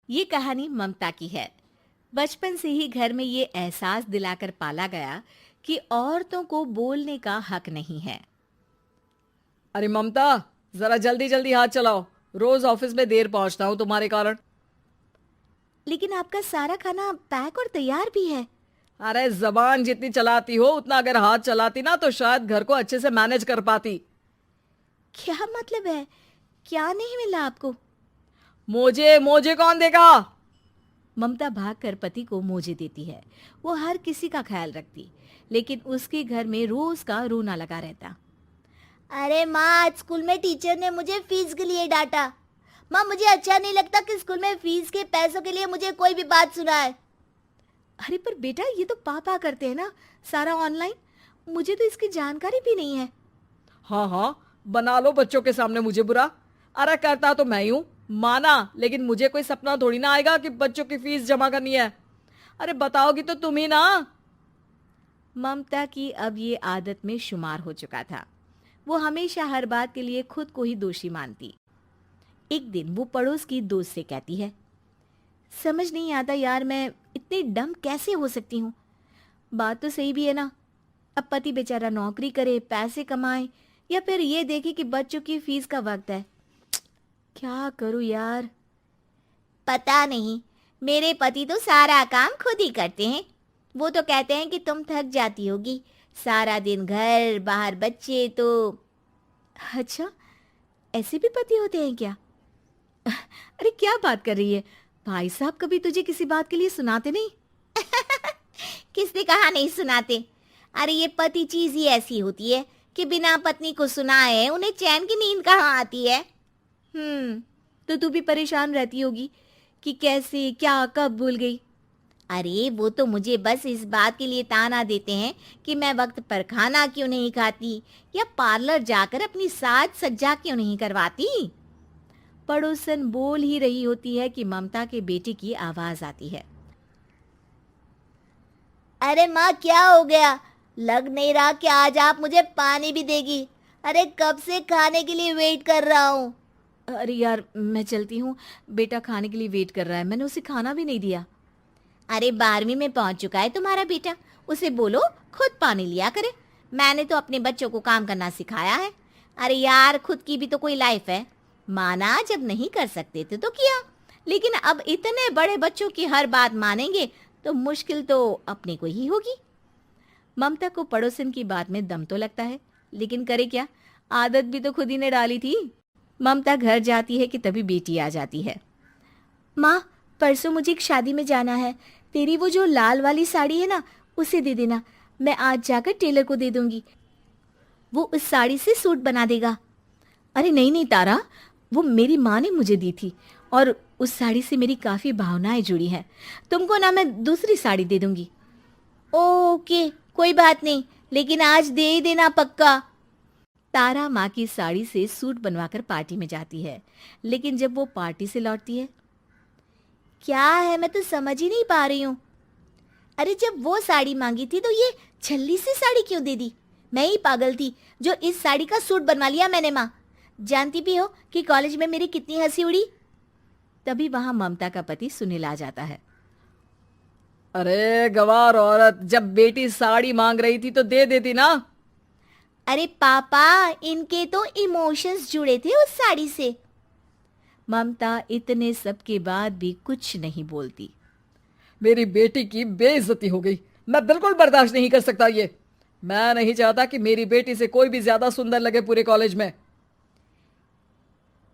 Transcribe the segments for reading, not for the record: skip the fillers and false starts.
ये कहानी ममता की है। बचपन से ही घर में ये एहसास दिलाकर पाला गया कि औरतों को बोलने का हक नहीं है। अरे ममता, जरा जल्दी जल्दी हाथ चलाओ। रोज ऑफिस में देर पहुंचता हूँ तुम्हारे कारण। लेकिन आपका सारा खाना पैक और तैयार भी है। अरे जबान जितनी चलाती हो उतना अगर हाथ चलाती ना तो शायद घर को अच्छे से मैनेज कर पाती। क्या मतलब है? क्या नहीं मिला आपको? मोजे मोजे कौन देगा? ममता भागकर पति को मोजे देती है। वो हर किसी का ख्याल रखती, लेकिन उसके घर में रोज का रोना लगा रहता। अरे माँ, आज स्कूल में टीचर ने मुझे फीस के लिए डांटा। माँ, मुझे अच्छा नहीं लगता कि स्कूल में फीस के पैसों के लिए मुझे कोई भी बात सुनाए। अरे पर बेटा, ये तो पापा करते हैं ना, सारा ऑनलाइन। मुझे तो इसकी जानकारी भी नहीं है। हाँ हाँ, बना लो बच्चों के सामने मुझे बुरा। अरे करता तो मैं ही हूँ, माना, लेकिन मुझे कोई सपना थोड़ी ना आएगा कि बच्चों की फीस जमा करनी है। अरे बताओगी तो तुम ही ना। ममता की अब ये आदत में शुमार हो चुका था। वो हमेशा हर बात के लिए खुद को ही दोषी मानती। एक दिन वो पड़ोस की दोस्त से कहती है, समझ नहीं आता यार, मैं इतनी डम कैसे हो सकती हूँ। बात तो सही भी है ना। अब पति बेचारा नौकरी करे, पैसे कमाए, या फिर ये देखे कि बच्चों की फीस का वक्त है। क्या करूँ यार। पता नहीं, मेरे पति तो सारा काम खुद ही करते हैं। वो तो कहते हैं कि तुम थक जाती होगी, सारा दिन घर बाहर बच्चे तो। अच्छा, ऐसे भी पति होते हैं क्या? अरे क्या बात कर रही है? भाई साहब कभी तुझे किसी बात के लिए सुनाते नहीं? किसने कहा नहीं सुनाते? अरे ये पति चीज ही ऐसी होती है कि बिना पत्नी को सुनाए उन्हें चैन की नींद कहाँ आती है। तो तू भी परेशान रहती होगी कि कैसे, क्या, कब भूल गई। अरे वो तो मुझे बस इस बात के लिए ताना देते हैं कि मैं वक्त पर खाना क्यों नहीं खाती या पार्लर जाकर अपनी साज सज्जा क्यों नहीं करवाती। पड़ोसन बोल ही रही होती है कि ममता के बेटे की आवाज आती है। अरे माँ, क्या हो गया? लग नहीं रहा कि आज आप मुझे पानी भी देगी। अरे कब से खाने के लिए वेट कर रहा हूँ। अरे यार, मैं चलती हूँ। बेटा खाने के लिए वेट कर रहा है, मैंने उसे खाना भी नहीं दिया। अरे 12वीं में पहुंच चुका है तुम्हारा बेटा, उसे बोलो खुद पानी लिया करे। मैंने तो अपने बच्चों को काम करना सिखाया है। अरे यार, खुद की भी तो कोई लाइफ है। माना जब नहीं कर सकते थे तो किया, लेकिन अब इतने बड़े बच्चों की हर बात मानेंगे तो मुश्किल तो अपने को ही होगी। ममता को पड़ोसन की बात में दम तो लगता है, लेकिन करे क्या, आदत भी तो खुद ही ने डाली थी। ममता घर जाती है कि तभी बेटी आ जाती है। माँ, परसों मुझे एक शादी में जाना है। तेरी वो जो लाल वाली साड़ी है ना, उसे दे देना। मैं आज जाकर टेलर को दे दूंगी, वो उस साड़ी से सूट बना देगा। अरे नहीं नहीं तारा, वो मेरी माँ ने मुझे दी थी और उस साड़ी से मेरी काफ़ी भावनाएं जुड़ी हैं। तुमको ना मैं दूसरी साड़ी दे दूंगी। ओके, कोई बात नहीं, लेकिन आज दे ही देना पक्का। तारा माँ की साड़ी से सूट बनवाकर पार्टी में जाती है, लेकिन जब वो पार्टी से लौटती है, क्या है, मैं तो समझ ही नहीं पा रही हूँ। अरे जब वो साड़ी मांगी थी तो ये छल्ली सी साड़ी क्यों दे दी? मैं ही पागल थी जो इस साड़ी का सूट बनवा लिया मैंने। माँ, जानती भी हो कि कॉलेज में मेरी कितनी हंसी उड़ी। तभी वहां ममता का पति सुनील आ जाता है। अरे गवार औरत, जब बेटी साड़ी मांग रही थी तो दे देती ना। अरे पापा, इनके तो इमोशंस जुड़े थे उस साड़ी से। ममता इतने सब के बाद भी कुछ नहीं बोलती। मेरी बेटी की बेइज्जती हो गई। मैं बिल्कुल बर्दाश्त नहीं कर सकता ये। मैं नहीं चाहता कि मेरी बेटी से कोई भी ज्यादा सुंदर लगे पूरे कॉलेज में।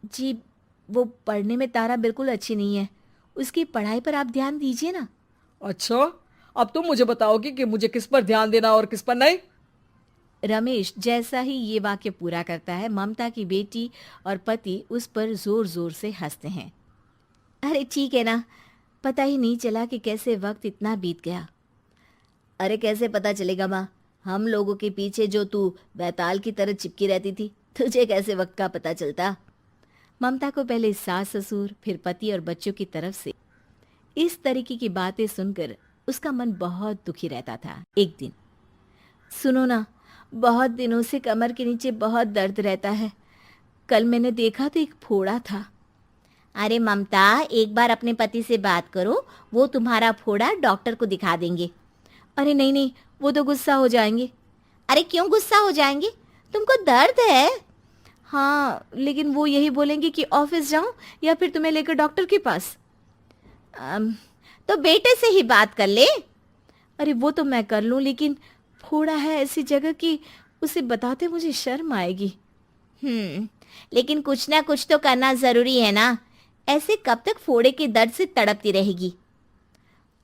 जी, वो पढ़ने में तारा बिल्कुल अच्छी नहीं है, उसकी पढ़ाई पर आप ध्यान दीजिए ना। अच्छा, अब तुम मुझे बताओगी कि मुझे किस पर ध्यान देना और किस पर नहीं। रमेश जैसा ही ये वाक्य पूरा करता है, ममता की बेटी और पति उस पर जोर जोर से हंसते हैं। अरे ठीक है ना, पता ही नहीं चला कि कैसे वक्त इतना बीत गया। अरे कैसे पता चलेगा माँ, हम लोगों के पीछे जो तू बैताल की तरह चिपकी रहती थी, तुझे कैसे वक्त का पता चलता। ममता को पहले सास ससुर, फिर पति और बच्चों की तरफ से इस तरीके की बातें सुनकर उसका मन बहुत दुखी रहता था। एक दिन, सुनो ना, बहुत दिनों से कमर के नीचे बहुत दर्द रहता है। कल मैंने देखा तो एक फोड़ा था। अरे ममता, एक बार अपने पति से बात करो, वो तुम्हारा फोड़ा डॉक्टर को दिखा देंगे। अरे नहीं नहीं, वो तो गुस्सा हो जाएंगे। अरे क्यों गुस्सा हो जाएंगे? तुमको दर्द है? हाँ, लेकिन वो यही बोलेंगे कि ऑफिस जाऊं या फिर तुम्हें लेकर डॉक्टर के पास। तो बेटे से ही बात कर ले। अरे वो तो मैं कर लूं, लेकिन फोड़ा है ऐसी जगह कि उसे बताते मुझे शर्म आएगी। लेकिन कुछ ना कुछ तो करना जरूरी है ना। ऐसे कब तक फोड़े के दर्द से तड़पती रहेगी?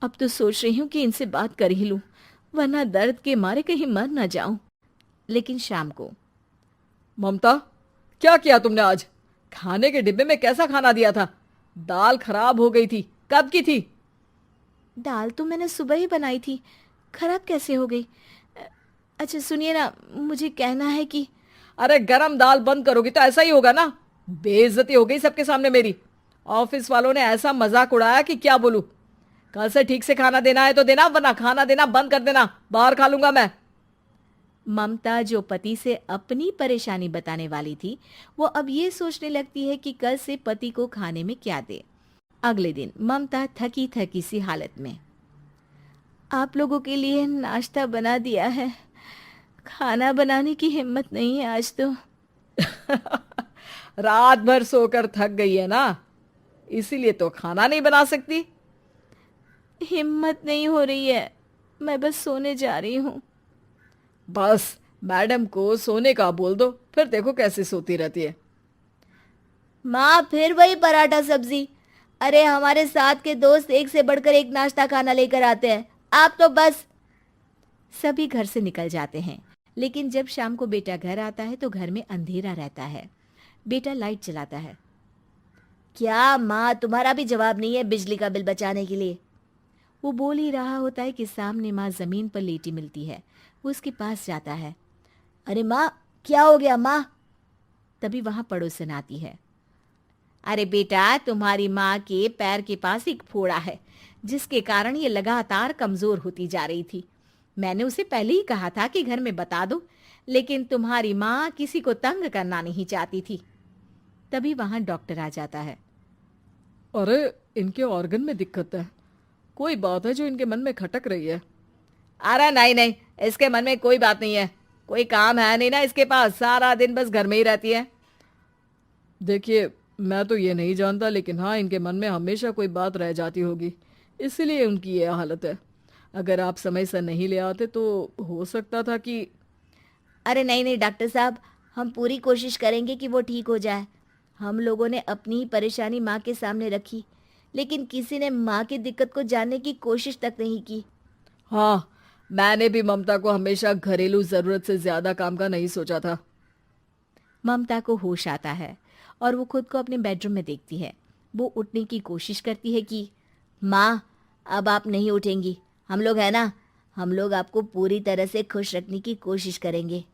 अब तो सोच रही हूँ कि इनसे बात कर ही लूं, वरना दर्द के मारे कहीं मर ना जाऊं। लेकिन शाम को, ममता, क्या किया तुमने आज? खाने के डिब्बे में कैसा खाना दिया था? दाल खराब हो गई थी। कब की थी? दाल तो मैंने सुबह ही बनाई थी, खराब कैसे हो गई? अच्छा सुनिए ना, मुझे कहना है कि अरे गरम दाल बंद करोगी तो ऐसा ही होगा ना। बेइज्जती हो गई सबके सामने मेरी। ऑफिस वालों ने ऐसा मजाक उड़ाया कि क्या बोलूं। कल से ठीक से खाना देना है तो देना, वरना खाना देना बंद कर देना। बाहर खा लूंगा मैं। ममता, जो पति से अपनी परेशानी बताने वाली थी, वो अब ये सोचने लगती है कि कल से पति को खाने में क्या दे। अगले दिन ममता थकी थकी सी हालत में, आप लोगों के लिए नाश्ता बना दिया है, खाना बनाने की हिम्मत नहीं है आज तो। रात भर सोकर थक गई है ना, इसीलिए तो खाना नहीं बना सकती। हिम्मत नहीं हो रही है, मैं बस सोने जा रही हूँ। बस मैडम को सोने का बोल दो, फिर देखो कैसे सोती रहती है। माँ, फिर वही पराठा सब्जी। अरे हमारे साथ के दोस्त एक से बढ़कर एक नाश्ता खाना लेकर आते हैं, आप तो बस। सभी घर से निकल जाते हैं, लेकिन जब शाम को बेटा घर आता है तो घर में अंधेरा रहता है। बेटा लाइट जलाता है। क्या माँ, तुम्हारा भी जवाब नहीं है बिजली का बिल बचाने के लिए? वो बोल ही रहा होता है कि सामने माँ जमीन पर लेटी मिलती है। वो उसके पास जाता है। अरे माँ, क्या हो गया माँ? तभी वहां पड़ोसन आती है। अरे बेटा, तुम्हारी माँ के पैर के पास एक फोड़ा है, जिसके कारण ये लगातार कमजोर होती जा रही थी। मैंने उसे पहले ही कहा था कि घर में बता दो, लेकिन तुम्हारी माँ किसी को तंग करना नहीं चाहती थी। तभी वहां डॉक्टर आ जाता है। अरे इनके ऑर्गन में दिक्कत है, कोई बात है जो इनके मन में खटक रही है। अरे नहीं नहीं, इसके मन में कोई बात नहीं है। कोई काम है नहीं ना इसके पास, सारा दिन बस घर में ही रहती है। देखिए, मैं तो ये नहीं जानता, लेकिन हाँ, इनके मन में हमेशा कोई बात रह जाती होगी, इसीलिए उनकी ये हालत है। अगर आप समय से नहीं ले आते तो हो सकता था कि। अरे नहीं नहीं डॉक्टर साहब, हम पूरी कोशिश करेंगे कि वो ठीक हो जाए। हम लोगों ने अपनी ही परेशानी माँ के सामने रखी, लेकिन किसी ने माँ की दिक्कत को जानने की कोशिश तक नहीं की। हाँ, मैंने भी ममता को हमेशा घरेलू जरूरत से ज्यादा काम का नहीं सोचा था। ममता को होश आता है और वो खुद को अपने बेडरूम में देखती है। वो उठने की कोशिश करती है कि माँ, अब आप नहीं उठेंगी। हम लोग है ना, हम लोग आपको पूरी तरह से खुश रखने की कोशिश करेंगे।